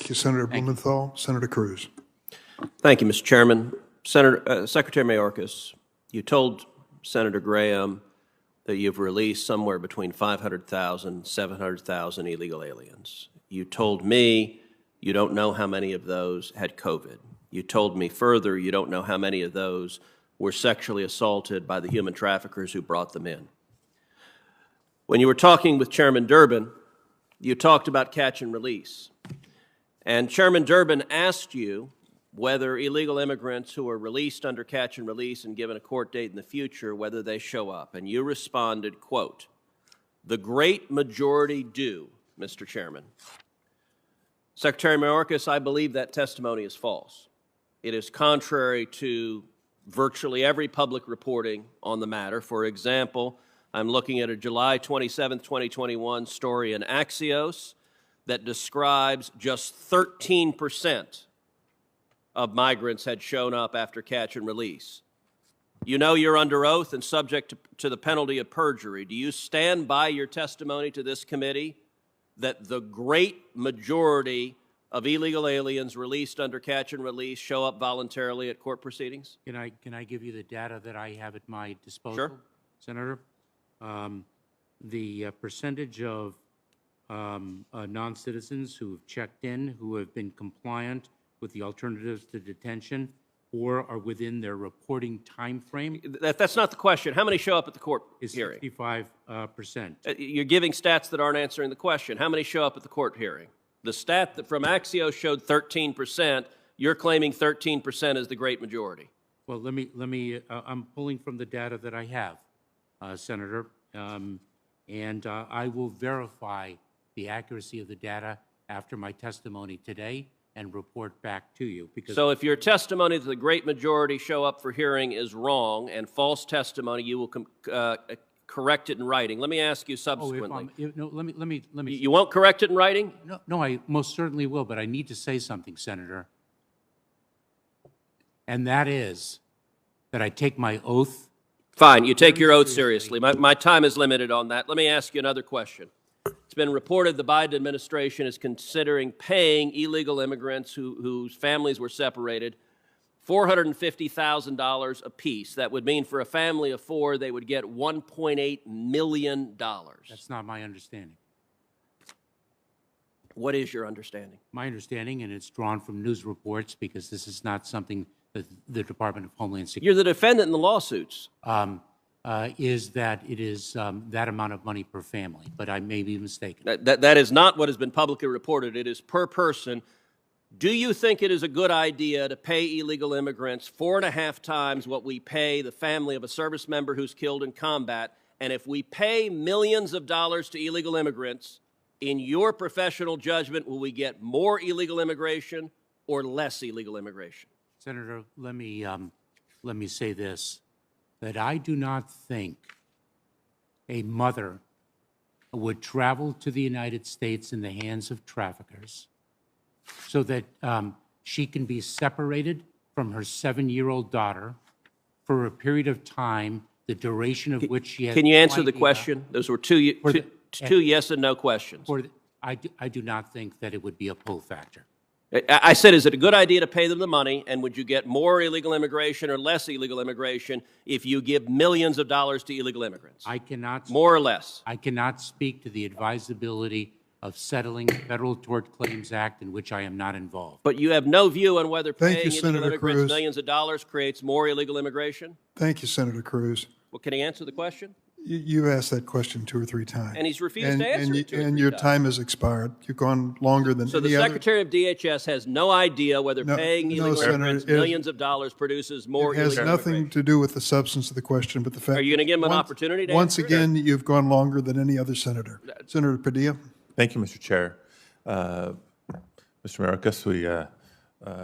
Thank you, Senator Blumenthal. Senator Cruz. Thank you, Mr. Chairman. Secretary Mayorkas, you told Senator Graham that you've released somewhere between 500,000 and 700,000 illegal aliens. You told me you don't know how many of those had COVID. You told me further you don't know how many of those were sexually assaulted by the human traffickers who brought them in. When you were talking with Chairman Durbin, you talked about catch and release. And Chairman Durbin asked you whether illegal immigrants who are released under catch and release and given a court date in the future, whether they show up. And you responded, quote, "The great majority do, Mr. Chairman." Secretary Mayorkas, I believe that testimony is false. It is contrary to virtually every public reporting on the matter. For example, I'm looking at a July 27, 2021 story in Axios that describes just 13% of migrants had shown up after catch and release. You know you're under oath and subject to the penalty of perjury. Do you stand by your testimony to this committee that the great majority of illegal aliens released under catch and release show up voluntarily at court proceedings? Can I give you the data that I have at my disposal, Sure. Senator? The percentage of non-citizens who have checked in, who have been compliant with the alternatives to detention, or are within their reporting time frame. That's not the question. How many show up at the court hearing? 65%. You're giving stats that aren't answering the question. How many show up at the court hearing? The stat that from Axios showed 13%. You're claiming 13% is the great majority. Well, let me. I'm pulling from the data that I have, Senator, and I will verify the accuracy of the data after my testimony today and report back to you. Because so if your testimony that the great majority show up for hearing is wrong and false testimony, you will correct it in writing. Let me ask you subsequently. No, let me. You won't correct it in writing? No, I most certainly will, but I need to say something, Senator. And that is that I take my oath. Fine, you take your oath seriously. My time is limited on that. Let me ask you another question. It's been reported the Biden administration is considering paying illegal immigrants whose families were separated $450,000 apiece. That would mean for a family of four, they would get $1.8 million. That's not my understanding. What is your understanding? My understanding, and it's drawn from news reports because this is not something that the Department of Homeland Security... You're the defendant in the lawsuits. Is that it is that amount of money per family, but I may be mistaken. That is not what has been publicly reported. It is per person. Do you think it is a good idea to pay illegal immigrants 4.5 times what we pay the family of a service member who's killed in combat? And if we pay millions of dollars to illegal immigrants, in your professional judgment, will we get more illegal immigration or less illegal immigration? Senator, let me say this, that I do not think a mother would travel to the United States in the hands of traffickers so that she can be separated from her 7-year-old daughter for a period of time, the duration of which she has... Can you answer the question? Those were two yes and no questions. I do not think that it would be a pull factor. I said, is it a good idea to pay them the money, and would you get more illegal immigration or less illegal immigration if you give millions of dollars to illegal immigrants? I cannot... More or less? I cannot speak to the advisability of settling the Federal Tort Claims Act in which I am not involved. But you have no view on whether paying illegal Senator immigrants Cruz. millions of dollars creates more illegal immigration? Thank you, Senator Cruz. Well, can he answer the question? You asked that question 2 or 3 times. And he's refused to answer it 2 or 3 And your times. time has expired. You've gone longer than So the any other. Secretary of DHS has no idea whether paying illegal immigrants millions of dollars produces more illegal immigration. It has nothing to do with the substance of the question, but the fact... Are you going to give him an opportunity to Once answer it? again, you've gone longer than any other senator. Senator Padilla? Thank you, Mr. Chair. Mr. Mayorkas, we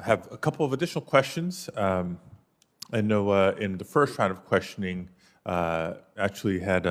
have a couple of additional questions. I know in the first round of questioning, actually had